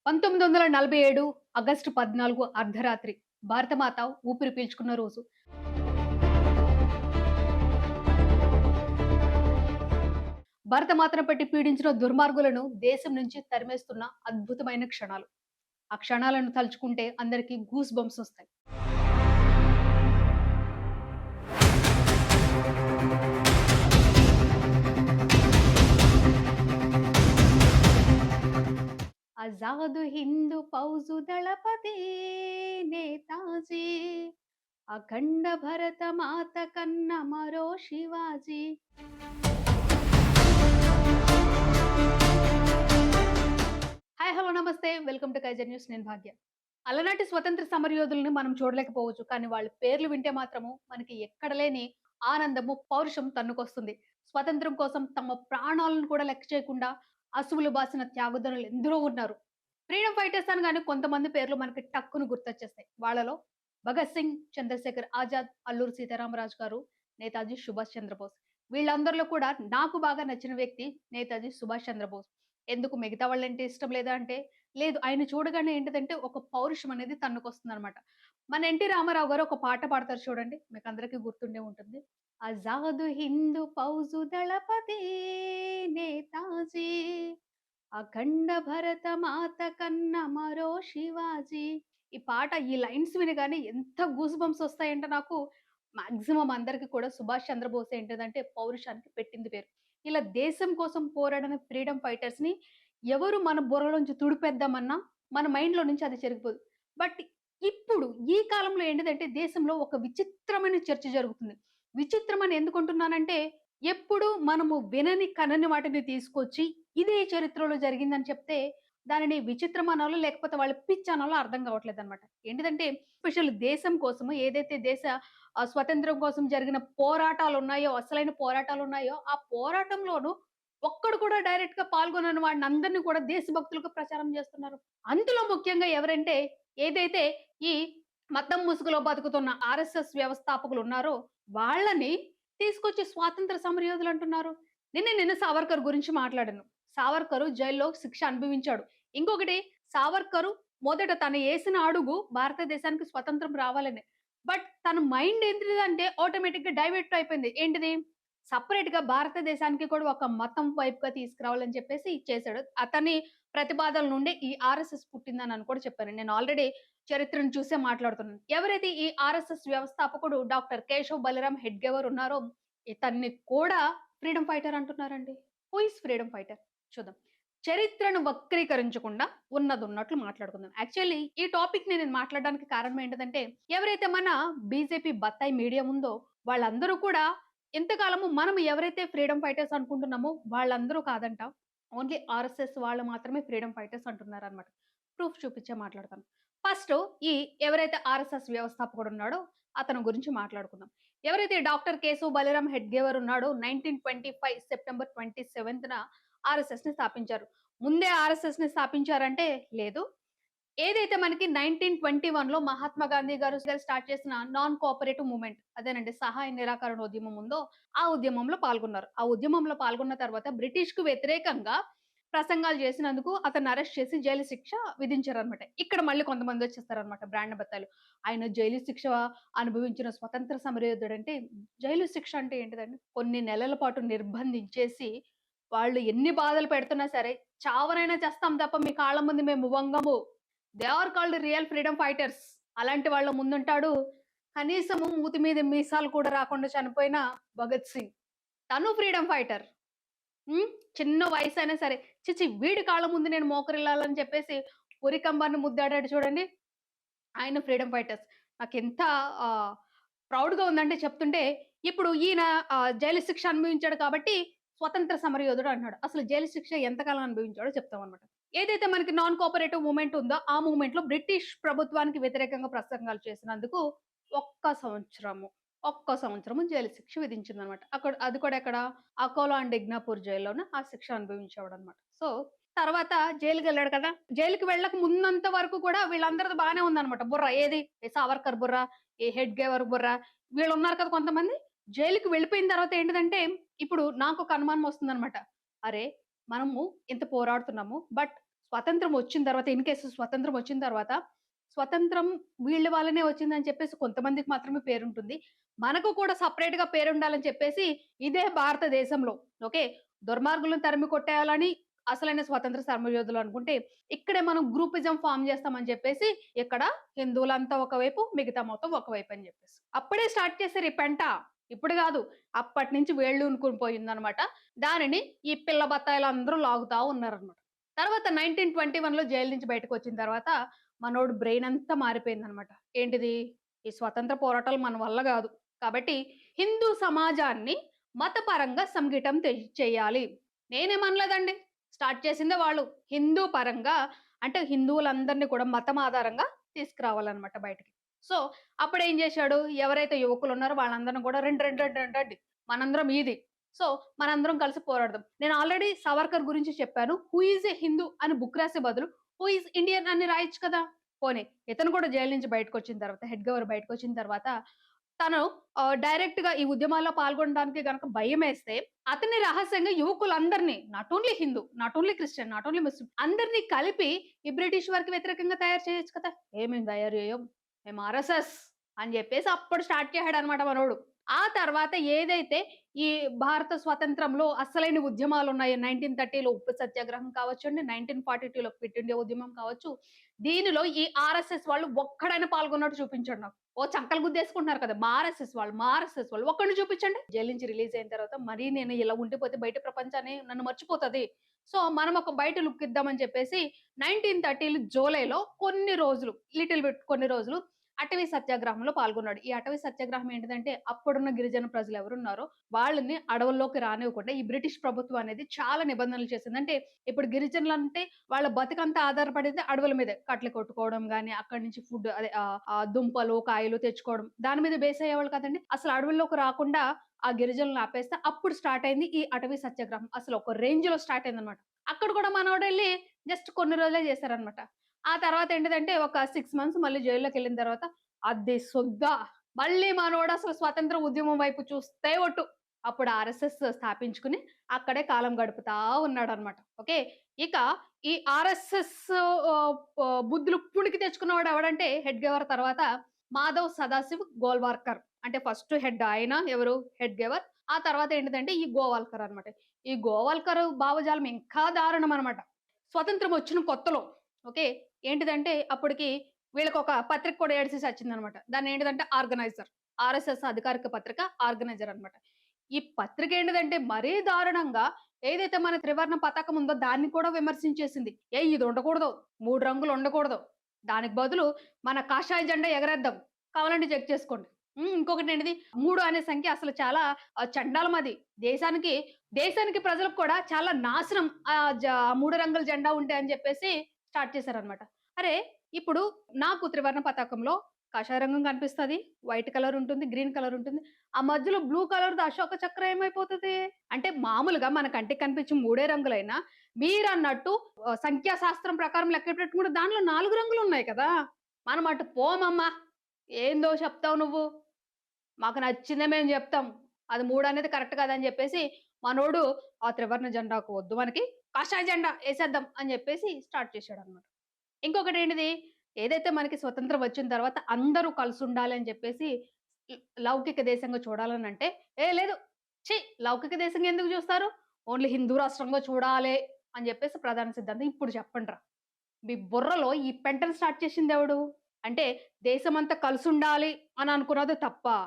1947 August 14 అర్ధరాత్రి భారతమాత ఊపిరి పీల్చుకున్న రోజు. భారతమాతను పెట్టి పీడించిన దుర్మార్గులను దేశం నుంచి తరిమేస్తున్న అద్భుతమైన క్షణాలు. ఆ క్షణాలను తలుచుకుంటే అందరికీ గూస్ బంప్స్ వస్తాయి. ఆజాదు హిందూ ఫౌజు దళపతి నేతాజీ, అఖండ భరత మాత కన్న మరో శివాజీ. హాయ్, హలో, నమస్తే, వెల్కమ్ టు కైజర్ న్యూస్. నేను భాగ్య. అలనాటి స్వతంత్ర సమరయోధులను మనం చూడలేకపోవచ్చు, కానీ వాళ్ళ పేర్లు వింటే మాత్రము మనకి ఎక్కడ లేని ఆనందము, పౌరుషం తన్నుకొస్తుంది. స్వతంత్రం కోసం తమ ప్రాణాలను కూడా లెక్క చేయకుండా అసువులు బాసిన త్యాగదనులు ఎందరో ఉన్నారు. ఫ్రీడమ్ ఫైటర్స్ అనగానే కొంతమంది పేర్లు మనకి టక్కును గుర్తొచ్చేస్తాయి. వాళ్ళలో భగత్ సింగ్, చంద్రశేఖర్ ఆజాద్, అల్లూరి సీతారామరాజు గారు, నేతాజీ సుభాష్ చంద్రబోస్. వీళ్ళందరిలో కూడా నాకు బాగా నచ్చిన వ్యక్తి నేతాజీ సుభాష్ చంద్రబోస్. ఎందుకు మిగతా వాళ్ళంటే ఇష్టం లేదా అంటే, లేదు, ఆయన చూడగానే ఏంటిదంటే ఒక పౌరుషం అనేది తన్నుకొస్తుందనమాట. మన ఎన్టీ రామారావు గారు ఒక పాట పాడతారు చూడండి. మీకందరికీ గుర్తుండే ఉంటుంది. ఆజాదు హిందూ ఫౌజు దళపతి నేతాజీ, అఖండ భరత మాత కన్న మరో శివాజీ. ఈ పాట, ఈ లైన్స్ వినగానే ఎంత గూస్ బంప్స్ వస్తాయంటే నాకు, మాక్సిమం అందరికి కూడా సుభాష్ చంద్రబోస్ ఏంటిదంటే పౌరుషానికి పెట్టింది పేరు. ఇలా దేశం కోసం పోరాడిన ఫ్రీడమ్ ఫైటర్స్ ని ఎవరు మన బుర్రలోంచి తుడిపేద్దామన్నా మన మైండ్ లో నుంచి అది చెరిగిపోదు. బట్ ఇప్పుడు ఈ కాలంలో ఏంటిదంటే దేశంలో ఒక విచిత్రమైన చర్చ జరుగుతుంది. విచిత్రం అని ఎందుకు అంటున్నానంటే, ఎప్పుడు మనము వినని కనని వాటిని తీసుకొచ్చి ఇదే చరిత్రలో జరిగిందని చెప్తే దానిని విచిత్రం అనాలో లేకపోతే వాళ్ళు పిచ్చి అనాలో అర్థం కావట్లేదు అనమాట. ఏంటిదంటే స్పెషల్ దేశం కోసము ఏదైతే దేశ స్వతంత్రం కోసం జరిగిన పోరాటాలు ఉన్నాయో, అసలైన పోరాటాలు ఉన్నాయో, ఆ పోరాటంలోనూ ఒక్కడు కూడా డైరెక్ట్ గా పాల్గొనని వాడిని అందరినీ కూడా దేశభక్తులుగా ప్రచారం చేస్తున్నారు. అందులో ముఖ్యంగా ఎవరంటే, ఏదైతే ఈ మతం ముసుగులో బతుకుతున్న ఆర్ఎస్ఎస్ వ్యవస్థాపకులు ఉన్నారో వాళ్ళని తీసుకొచ్చి స్వాతంత్ర సమరయోధులు అంటున్నారు. నిన్న సావర్కర్ గురించి మాట్లాడాను. సావర్కరు జైల్లో శిక్ష అనుభవించాడు. ఇంకొకటి, సావర్కరు మొదట తను ఏసిన అడుగు భారతదేశానికి స్వతంత్రం రావాలని. బట్ తన మైండ్ ఏంటిదంటే ఆటోమేటిక్‌గా డైవర్ట్ అయిపోయింది. ఏంటిది? సెపరేట్‌గా భారతదేశానికి కూడా ఒక మతం వైపుగా తీసుకురావాలని చెప్పేసి చేసాడు. అతని ప్రతిపాదనల నుండే ఈ ఆర్ఎస్ఎస్ పుట్టిందని కూడా చెప్పాను. నేను ఆల్రెడీ చరిత్రను చూసే మాట్లాడుతున్నాను. ఎవరైతే ఈ ఆర్ఎస్ఎస్ వ్యవస్థాపకుడు డాక్టర్ కేశవ్ బలిరామ్ హెడ్గేవార్ ఉన్నారో, ఇతన్ని కూడా ఫ్రీడమ్ ఫైటర్ అంటున్నారండి. Who is freedom fighter? చూద్దాం. చరిత్రను వక్రీకరించకుండా ఉన్నదున్నట్లు మాట్లాడుకుందాం. యాక్చువల్లీ ఈ టాపిక్‌ని నేను మాట్లాడడానికి కారణం ఏంటిదంటే, ఎవరైతే మన బీజేపీ బత్తాయి మీడియం ఉందో వాళ్ళందరూ కూడా ఇంతకాలము మనం ఎవరైతే ఫ్రీడమ్ ఫైటర్స్ అనుకుంటున్నామో వాళ్ళందరూ కాదంట. ఓన్లీ ఆర్ఎస్ఎస్ వాళ్ళు మాత్రమే ఫ్రీడమ్ ఫైటర్స్ అంటున్నారనమాట. ప్రూఫ్ చూపించే మాట్లాడతాను. ఫస్ట్ ఈ ఎవరైతే ఆర్ఎస్ఎస్ వ్యవస్థాపకుడు ఉన్నాడో అతని గురించి మాట్లాడుకుందాం. ఎవరైతే డాక్టర్ కేశవ్ బలిరామ్ హెడ్గేవార్ ఉన్నాడో 1925 సెప్టెంబర్ 27న ఆర్ఎస్ఎస్‌ని స్థాపించారు. ముందే ఆర్ఎస్ఎస్‌ని స్థాపించారంటే లేదు. ఏదైతే మనకి 1921లో మహాత్మా గాంధీ గారు స్టార్ట్ చేసిన నాన్ కోఆపరేటివ్ మూవ్‌మెంట్ అదేనండి, సహాయ నిరాకరణ ఉద్యమం ఉందో ఆ ఉద్యమంలో పాల్గొన్నారు. ఆ ఉద్యమంలో పాల్గొన్న తర్వాత బ్రిటిష్‌కు వ్యతిరేకంగా ప్రసంగాలు చేసినందుకు అతన్ని అరెస్ట్ చేసి జైలు శిక్ష విధించారన్నమాట. ఇక్కడ మళ్ళీ కొంతమంది వచ్చేస్తారన్నమాట బ్రాండ్ బత్తాయిలు. ఆయన జైలు శిక్ష అనుభవించిన స్వతంత్ర సమరయోధుడంటే, జైలు శిక్ష అంటే ఏంటిదండి? కొన్ని నెలల పాటు నిర్బంధించేసి వాళ్ళు ఎన్ని బాధలు పెడుతున్నా సరే, చావనైనా చేస్తాం తప్ప మీ కాళ్ళ ముందు మేము వంగము. They are called real freedom fighters. అలాంటి వాళ్ళ ముందుంటాడు కనీసము మూతి మీద మీసాలు కూడా రాకుండా చనిపోయిన భగత్ సింగ్. తను ఫ్రీడమ్ ఫైటర్. హ్మ్. చిన్న వయసైనా సరే, ఛీ! వీడి కాళ్ళ ముందు నేను మోకరిల్లాలని చెప్పేసి ఉరికంబాన్ని ముద్దాడాడు చూడండి. ఆయన ఫ్రీడమ్ ఫైటర్స్. నాకెంత ఆహ్, ప్రౌడ్‌గా ఉందంటే చెప్తుంటే. ఇప్పుడు ఈయన జైలు శిక్ష అనుభవించాడు కాబట్టి స్వతంత్ర సమరయోధుడు అంటున్నాడు. అసలు జైలు శిక్ష ఎంతకాలం అనుభవించాడో చెప్తామన్నమాట. ఏదైతే మనకి నాన్ కోఆపరేటివ్ మూవ్‌మెంట్ ఉందో ఆ మూవ్‌మెంట్‌లో బ్రిటిష్ ప్రభుత్వానికి వ్యతిరేకంగా ప్రసంగాలు చేసినందుకు ఒక్క సంవత్సరము, ఒక్క సంవత్సరము జైలు శిక్ష విధించిందన్నమాట. అది కూడా ఎక్కడ? అకోలా అండ్ ఇగ్నాపూర్ జైల్లోన ఆ శిక్ష అనుభవించేవాడన్నమాట. సో, తర్వాత జైలుకెళ్ళాడు కదా! జైలుకి వెళ్ళక ముందంత వరకు కూడా వీళ్ళందరిది బానే ఉందన్నమాట. బుర్ర ఏది? ఈ సావర్కర్ బుర్ర, ఈ హెడ్గేవార్ బుర్ర, వీళ్ళున్నారు కదా కొంతమంది. జైలుకి వెళ్ళిపోయిన తర్వాత ఏంటిదంటే, ఇప్పుడు నాకొక అనుమానం వస్తుందన్నమాట. అరే! మనము ఇంత పోరాడుతున్నాము. బట్ స్వతంత్రం వచ్చిన తర్వాత ఇన్ కేస్ స్వతంత్రం వచ్చిన తర్వాత, స్వతంత్రం వీళ్ళ వల్లనే వచ్చిందని చెప్పేసి కొంతమందికి మాత్రమే పేరుంటుంది. మనకు కూడా సెపరేట్‌గా పేరుండాలని చెప్పేసి ఇదే భారతదేశంలో ఓకే. దుర్మార్గులను తరిమి కొట్టేయాలని అసలైన స్వతంత్ర సమరయోధులు అనుకుంటే, ఇక్కడే మనం గ్రూపిజం ఫార్మ్ చేస్తామని చెప్పేసి ఇక్కడ హిందువులంతా ఒకవైపు, మిగతా మొత్తం ఒకవైపు అని చెప్పేసి. అప్పుడే స్టార్ట్ చేశారు ఈ పెంట. ఇప్పుడు గాదు. అప్పటినుంచి వేళ్ళూనుకొని పోయిందనమాట. దానిని ఈ పిల్ల బత్తాయిలందరూ లాగుతా ఉన్నారనమాట. తర్వాత 1921లో జైలు నుంచి బయటకొచ్చిన తర్వాత మనోడు బ్రెయిన్ అంతా మారిపోయిందనమాట. ఏంటిది? ఈ స్వతంత్ర పోరాటాలు మన వల్ల గాదు. కాబట్టి హిందూ సమాజాన్ని మతపరంగా సంఘటితం చెయ్యాలి. నేనేమనలేదండి. స్టార్ట్ చేసిందే వాళ్ళు. హిందూ పరంగా అంటే హిందువులందరిని కూడా మతం ఆధారంగా తీసుకురావాలనమాట బయటికి. సో, అప్పుడేం జేశాడు? ఎవరైతే యువకులున్నారో వాళ్ళందరిని గూడా రండి, రండి, రండి, రండి, రండి. మనందరం ఇది. సో, మనందరం కలిసి పోరాడదాం. నేను ఆల్రెడీ సావర్కర్ గురించి చెప్పాను. 'హూ ఈజ్ ఎ హిందూ' అని బుక్ రాసే బదులు 'హూ ఈజ్ ఇండియన్' అని రాయొచ్చు కదా! పోనీ ఇతను కూడా జైలు నుంచి బయటకొచ్చిన తర్వాత, హెడ్ గవర్నర్ బయటకొచ్చిన తర్వాత తను డైరెక్ట్‌గా ఈ ఉద్యమాల్లో పాల్గొనడానికి గనక భయమేస్తే, అతన్ని రహస్యంగా యువకులందరిని not only Hindu, not only Christian, not only Muslim అందరిని కలిపి ఈ బ్రిటిష్ వారికి వ్యతిరేకంగా తయారు చేయొచ్చు కదా! ఏమేం తయారు చేయం. మేము ఆర్ఎస్ఎస్ అని జెప్పేసి అప్పుడు స్టార్ట్ చేసాడన్నమాట మనోడు. ఆ తర్వాత ఏదైతే ఈ భారత స్వతంత్రంలో అస్సలైన ఉద్యమాలున్నాయి 1930లో ఉప్పు సత్యాగ్రహం కావచ్చండి, 1942లో క్విట్ ఇండియా ఉద్యమం కావచ్చు. దీనిలో ఈ ఆర్ఎస్ఎస్ వాళ్ళు ఒక్కడైనా పాల్గొన్నట్టు చూపించండి నాకు. ఓ చంకలు గుద్దేసుకుంటున్నారు కదా! మా ఆర్ఎస్ఎస్ వాళ్ళు ఒక్కడిని చూపించండి. జైలు నుంచి రిలీజ్ అయిన తర్వాత మరీ నేను ఇలా ఉండిపోతే బయట ప్రపంచాన్ని నన్ను మర్చిపోతది. సో, మనం ఒక బయట లుక్ ఇద్దామని చెప్పేసి 1930 జూలైలో కొన్ని రోజులు లిటిల్ బిట్ కొన్ని రోజులు అటవీ సత్యాగ్రహంలో పాల్గొన్నాడు. ఈ అటవీ సత్యాగ్రహం ఏంటిదంటే, అప్పుడున్న గిరిజన ప్రజలు ఎవరున్నారో వాళ్ళని అడవుల్లోకి రానివ్వకుండా ఈ బ్రిటిష్ ప్రభుత్వం అనేది చాలా నిబంధనలు చేసింది. అంటే ఇప్పుడు గిరిజనులంటే వాళ్ళ బతుకంతా ఆధారపడేది అడవుల మీదే. కట్టెలు కొట్టుకోవడం గాని, అక్కడి నుంచి ఫుడ్ అదే దుంపలు, కాయలు తెచ్చుకోవడం. దాని మీద బేస్ అయ్యేవాళ్ళు కదండీ! అసలు అడవుల్లోకి రాకుండా ఆ గిరిజనులను ఆపేస్తే అప్పుడు స్టార్ట్ అయింది ఈ అటవీ సత్యాగ్రహం. అసలు ఒక రేంజ్‌లో స్టార్ట్ అయిందన్నమాట. అక్కడ కూడా మనోడెళ్లి జస్ట్ కొన్ని రోజులే చేశారన్నమాట. ఆ తర్వాత ఏంటిదంటే ఒక 6 మంత్స్ మళ్ళీ జైల్లోకెళ్ళిన తర్వాత అది సొద్దా మళ్ళీ మనోడసలు స్వతంత్ర ఉద్యమం వైపు చూస్తే ఒట్టు. అప్పుడు ఆర్ఎస్ఎస్ స్థాపించుకుని అక్కడే కాలం గడుపుతా ఉన్నాడన్నమాట. ఓకే. ఇక ఈ ఆర్ఎస్ఎస్ బుద్ధులు పుణికి తెచ్చుకున్నవాడు ఎవడంటే హెడ్ గేవర్ తర్వాత మాధవ్ సదాశివ్ గోల్వార్కర్. అంటే ఫస్ట్ హెడ్ ఆయన ఎవరు? Head gave our. ఆ తర్వాత ఏంటిదంటే ఈ గోవాల్కర్ అన్నమాట. ఈ గోవాల్కర్ భావజాలం ఇంకా దారుణం అన్నమాట. స్వతంత్రం వచ్చిన కొత్తలో ఓకే. ఏంటిదంటే అప్పటికి వీళ్ళకొక పత్రిక కూడా ఏడ్చేసి సచ్చిందనమాట. దాన్నేంటిదంటే ఆర్గనైజర్. ఆర్ఎస్ఎస్ అధికారిక పత్రిక ఆర్గనైజర్ అనమాట. ఈ పత్రిక ఏంటిదంటే మరీ దారుణంగా ఏదైతే మన త్రివర్ణ పతాకం ఉందో దాన్ని కూడా విమర్శించేసింది. ఇది ఉండకూడదు. 3 రంగులు ఉండకూడదు. దానికి బదులు మన కాషాయ జెండా ఎగరేద్దాం. కావాలంటే చెక్ చేసుకోండి. ఇంకొకటేంటిది 3 అనే సంఖ్య అసలు చాలా చండాలమది. దేశానికి, దేశానికి ప్రజలకు కూడా చాలా నాశనం 3 రంగుల జెండా ఉంటే అని చెప్పేసి స్టార్ట్ చేశారనమాట. అరే! ఇప్పుడు నాకు త్రివర్ణ పతాకంలో కాషాయ రంగు కనిపిస్తది. వైట్ కలర్ ఉంటుంది. గ్రీన్ కలర్ ఉంటుంది. ఆ మధ్యలో బ్లూ కలర్‌ది అశోక చక్ర ఏమైపోతది? అంటే మామూలుగా మన కంటికి కనిపించే 3 రంగులైనా మీరన్నట్టు సంఖ్యా శాస్త్రం ప్రకారం లెక్క పెట్టుకుంటే దాంట్లో 4 రంగులున్నాయి కదా! మనం అటు పోమమ్మా. ఏందో చెప్తావు నువ్వు? మాకు నచ్చిందే మేము జెప్తాం. అది 3 అనేది కరెక్ట్ కాదని జెప్పేసి మనోడు ఆ త్రివర్ణ జెండాకు వద్దు మనకి. కాషాయ జెండా ఎసేద్దాం అని జెప్పేసి స్టార్ట్ చేసాడన్నమాట. ఇంకొకటేంటిది, ఏదైతే మనకి స్వతంత్రం వచ్చిన తర్వాత అందరూ కలిసుండాలి అని చెప్పేసి ల్ లౌకిక దేశంగా చూడాలనంటే, లేదు. ఛీ! లౌకిక దేశంగా ఎందుకు చూస్తారు? ఓన్లీ హిందూ రాష్ట్రంగా చూడాలే అని చెప్పేసి ప్రధాన సిద్ధాంతం. ఇప్పుడు చెప్పండ్రా. మీ బుర్రలో ఈ పెంటను స్టార్ట్ చేసిందెవడు? అంటే దేశమంతా కలిసుండాలి అని అనుకున్నది తప్పా?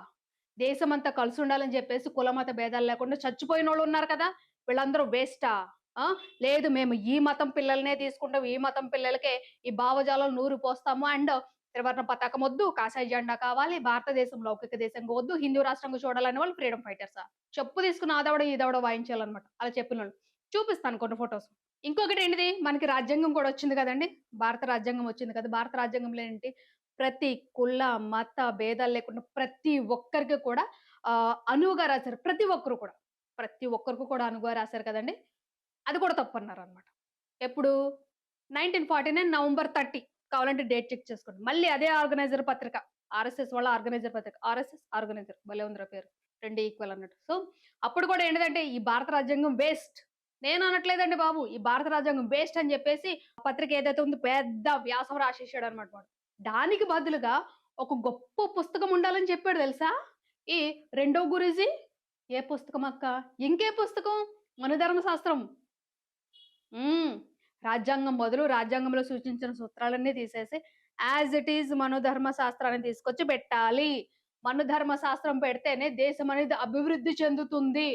దేశమంతా కలిసుండాలని జెప్పేసి కుల, మత భేదాలు లేకుండా చచ్చిపోయినోళ్ళున్నారు కదా! వీళ్ళందరూ వేస్టా? ఆ! లేదు మేము ఈ మతం పిల్లలనే తీసుకుంటాం. ఈ మతం పిల్లలకే ఈ భావజాలం నూరి పోస్తాము. అండ్ త్రివర్ణ పతాకం ఒద్దు, కాషాయ జెండా కావాలి, భారతదేశం లౌకిక దేశంగా వద్దు, హిందూ రాష్ట్రంగా చూడాలనే వాళ్ళు ఫ్రీడమ్ ఫైటర్సా? చెప్పు తీసుకొని ఆదవడ, ఈదవడ వాయించాలన్నమాట. అలా చెప్పినోళ్ళు. చూపిస్తాను కొన్ని ఫోటోస్. ఇంకొకటేంటిది మనకి రాజ్యాంగం కూడా వచ్చింది కదండీ! భారత రాజ్యాంగం వచ్చింది కదా! భారత రాజ్యాంగంలో ఏంటి ప్రతి కుల, మత భేదాలు లేకుండా ప్రతి ఒక్కరికి కూడా అనువుగా రాశారు. ప్రతి ఒక్కరు కూడా. ప్రతి ఒక్కరికి కూడా అనువుగా రాశారు కదండీ! అది కూడా తప్పన్నారనమాట. ఎప్పుడు 1949 నవంబర్ 30 కావాలంటే డేట్ చెక్ చేసుకోండి. మళ్ళీ అదే ఆర్గనైజర్ పత్రిక. ఆర్ఎస్ఎస్ వాళ్ళ ఆర్గనైజర్ పత్రిక. ఆర్ఎస్ఎస్ ఆర్గనైజర్ భలే ఉందిరా పేరు. 2 ఈక్వల్ అన్నట్టు. సో, అప్పుడు కూడా ఏంటిదంటే ఈ భారత రాజ్యాంగం వేస్ట్. నేననట్లేదండి బాబు. ఈ భారత రాజ్యాంగం వేస్ట్ అని జెప్పేసి పత్రిక ఏదైతే ఉందో పెద్ద వ్యాసం రాసేసాడన్నమాట వాడు. దానికి బదులుగా ఒక గొప్ప పుస్తకం ఉండాలని చెప్పాడు తెలుసా? ఈ రెండో గురూజీ. ఏ పుస్తకం అక్క? ఇంకే పుస్తకం? మనుధర్మ శాస్త్రం. హ్మ్. రాజ్యాంగం బదులు రాజ్యాంగంలో సూచించిన సూత్రాలన్నీ తీసేసి యాజ్ ఇట్ ఈజ్ మనుధర్మ శాస్త్రాన్ని తీసుకొచ్చి పెట్టాలి. మనుధర్మ శాస్త్రం పెడితేనే దేశం అనేది అభివృద్ధి చెందుతుంది.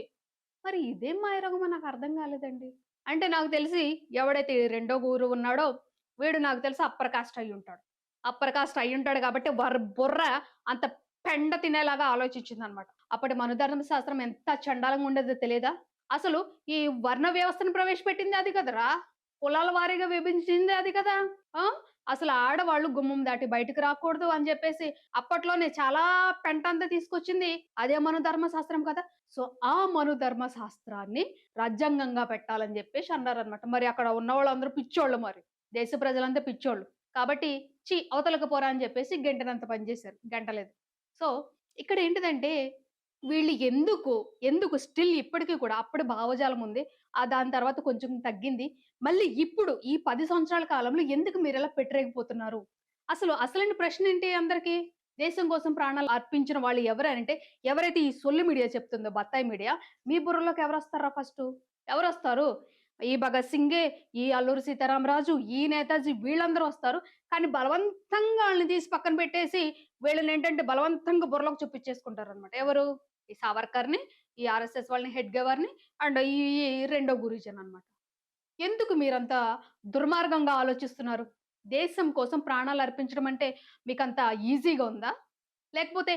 మరి ఇదేం మాయరోగమో నాకర్థం కాలేదండి. అంటే నాకు తెలిసి ఎవడైతే ఈ రెండో గురువు ఉన్నాడో, వీడు నాకు తెలిసి అప్పర్ కాస్ట్ అయ్యుంటాడు. అప్పర్ కాస్ట్ అయ్యుంటాడు కాబట్టి బుర్ర అంత పెండ తినేలాగా ఆలోచించిందనమాట. అప్పటి మనుధర్మ శాస్త్రం ఎంత చండాలంగా ఉండేదో తెలీదా? అసలు ఈ వర్ణ వ్యవస్థను ప్రవేశపెట్టింది అది కదరా! కులాల వారీగా విభజించింది అది కదా! ఆ! అసలు ఆడవాళ్ళు గుమ్మం దాటి బయటకి రాకూడదు అని జెప్పేసి అప్పట్లోనే చాలా పెంటంతా తీసుకొచ్చింది అదే మనుధర్మ శాస్త్రం కదా! సో, ఆ మనుధర్మ శాస్త్రాన్ని రాజ్యాంగంగా పెట్టాలని జెప్పేసి అన్నారనమాట. మరి అక్కడ ఉన్నవాళ్ళందరూ పిచ్చోళ్ళు మరి. దేశ ప్రజలంతా పిచ్చోళ్ళు. కాబట్టి అవతలకి పోరా అని జెప్పేసి గెంటనంత పని జేశారు. గెంటలేదు. సో, ఇక్కడేంటిదంటే వీళ్ళు ఎందుకు స్టిల్ ఇప్పటికి కూడా అప్పటి భావజాలం ఉంది. దాని తర్వాత కొంచెం తగ్గింది. మళ్ళీ ఇప్పుడు ఈ 10 సంవత్సరాల కాలంలో ఎందుకు మీరిలా పెట్టిరేగిపోతున్నారు? అసలైన ప్రశ్నేంటి అందరికి? దేశం కోసం ప్రాణాలు అర్పించిన వాళ్ళు ఎవరనంటే, ఎవరైతే ఈ సొల్లు మీడియా చెప్తుందో బత్తాయి మీడియా, మీ బుర్రలోకి ఎవరొస్తార్రా ఫస్టు? ఎవరొస్తారు? ఈ భగత్ సింగే, ఈ అల్లూరి సీతారామరాజు, ఈ నేతాజీ వీళ్ళందరూ వస్తారు. కానీ బలవంతంగా ఆళ్ళని తీసి పక్కన పెట్టేసి, వీళ్ళనేంటంటే బలవంతంగా బుర్రలోకి చొప్పించేసుకుంటారనమాట. ఎవరు? ఈ సావర్కర్‌ని, ఈ ఆర్ఎస్ఎస్ వాళ్ళని హెడ్గేవార్‌ని అండ్ ఈ రెండో గురూజీననమాట. ఎందుకు మీరంత దుర్మార్గంగా ఆలోచిస్తున్నారు? దేశం కోసం ప్రాణాలర్పించడం అంటే మీకంత ఈజీగా ఉందా? లేకపోతే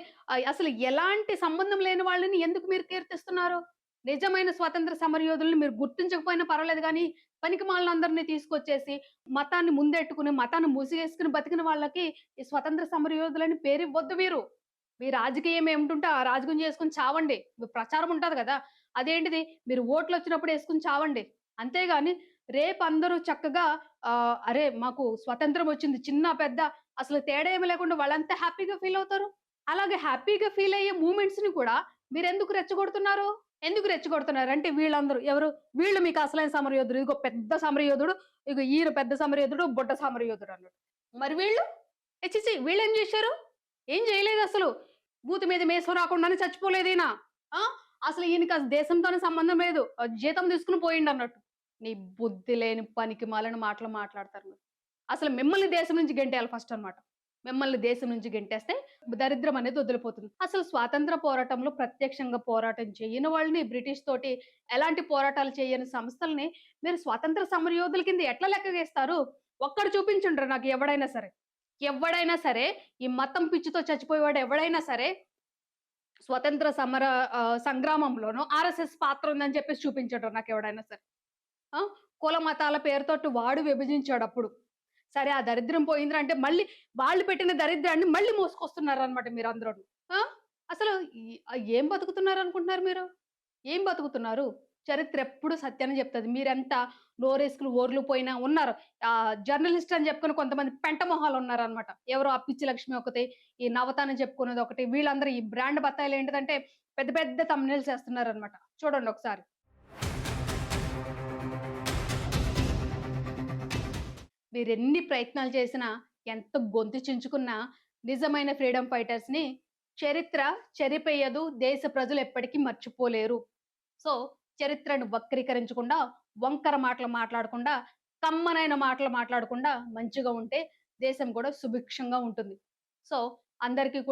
అసలు ఎలాంటి సంబంధం లేని వాళ్ళని ఎందుకు మీరు కీర్తిస్తున్నారు? నిజమైన స్వాతంత్ర సమరయోధుల్ని మీరు గుర్తించకపోయినా పర్వాలేదు గానీ, పనికిమాలినందరిని తీసుకొచ్చేసి, మతాన్ని ముందెట్టుకుని, మతాన్ని ముసుగేసుకొని బతికిన వాళ్ళకి ఈ స్వతంత్ర సమరయోధులని పేరివ్వొద్దు మీరు. మీ రాజకీయం ఏమిటుంటే ఆ రాజకీయం చేసుకొని చావండి. మీ ప్రచారం ఉంటది గదా! అదేంటిది మీరు ఓట్లొచ్చినప్పుడు యేసుకొని చావండి. అంతేగాని రేపందరూ చక్కగా అరే! మాకు స్వతంత్రం వచ్చింది. చిన్న, పెద్ద అసలు తేడా ఏమి లేకుండా వాళ్ళంతా హ్యాపీగా ఫీలవుతారు. అలాగే హ్యాపీగా ఫీలయ్యే మూమెంట్స్‌ని కూడా మీరెందుకు రెచ్చగొడుతున్నారు? ఎందుకు రెచ్చగొడుతున్నారంటే వీళ్ళందరూ ఎవరు? వీళ్ళు మీకు అసలైన సమరయోధుడు. ఇదిగో పెద్ద సమరయోధుడు. ఇగో ఈయన పెద్ద సమరయోధుడు, బుడ్డ సమరయోధుడు అన్నట్టు. మరి వీళ్ళు? ఛీ! ఛీ! వీళ్ళేం జేశారు? ఏం జేయలేదసలు. మూతి మీద మీసం రాకుండానే చచ్చిపోలేదీయన. ఆ! అసలు ఈయనకి దేశంతోనే సంబంధం లేదు. జీతం తీసుకొని పోయిండన్నట్టు. నీ బుద్ధి లేని పనికిమాలిన మాటలు మాట్లాడతారు మీరు. అసలు మిమ్మల్ని దేశం నుంచి గెంటేయాలి ఫస్ట్ అన్నమాట. మిమ్మల్ని దేశం నుంచి గెంటేస్తే దరిద్రం అనేది వదిలిపోతుంది. అసలు స్వాతంత్ర పోరాటంలో ప్రత్యక్షంగా పోరాటం చేయని వాళ్ళని బ్రిటిష్ తోటి ఎలాంటి పోరాటాలు చేయని సంస్థల్ని మీరు స్వాతంత్ర సమరయోధుల కింద ఎట్లా లెక్కగేస్తారు? ఒక్కడు చూపించుండ్రి నాకు ఎవడైనా సరే. ఎవ్వడైనా సరే, ఈ మతం పిచ్చితో చచ్చిపోయేవాడు ఎవడైనా సరే, స్వతంత్ర సంగ్రామంలోనో ఆర్ఎస్ఎస్ పాత్ర ఉందని చెప్పేసి చూపించడం నాకెవడైనా సరే. ఆ! కుల మతాల పేరుతోటి వాడు విభజించాడప్పుడు. సరే ఆ దరిద్రం పోయిందిరా అంటే మళ్ళీ వాళ్ళు పెట్టిన దరిద్రాన్ని మళ్ళీ మోసుకొస్తున్నారనమాట మీరందరూను. ఆ! అసలు ఏం బతుకుతున్నారనుకుంటున్నారు మీరు? ఏం బతుకుతున్నారు? చరిత్ర ఎప్పుడు సత్యాన్ని చెప్తది. మీరెంత నోరేసుకొని ఓర్లుపోయినా ఉన్నారు. జర్నలిస్ట్ అని చెప్పుకొని కొంతమంది పెంట మొహాలున్నారనమాట. ఎవరో ఆ పిచ్చి లక్ష్మి ఒకతి, ఈ నవత అని చెప్పుకునేదొకటి. వీళ్ళందరూ ఈ బ్రాండ్ బత్తాయిలేంటిదంటే పెద్ద పెద్ద థంబ్‌నెయిల్స్ ఏస్తున్నారనమాట. చూడండి ఒకసారి. మీరెన్ని ప్రయత్నాలు చేసినా, ఎంత గొంతు చించుకున్నా నిజమైన ఫ్రీడమ్ ఫైటర్స్‌ని చరిత్ర చెరిపేయదు. దేశ ప్రజలు ఎప్పటికీ మర్చిపోలేరు. సో, చరిత్రను వక్రీకరించకుండా, వంకర మాటలు మాట్లాడకుండా, కమ్మనైన మాటలు మాట్లాడకుండా మంచిగా ఉంటే దేశం కూడా సుభిక్షంగా ఉంటుంది. సో, అందరికీ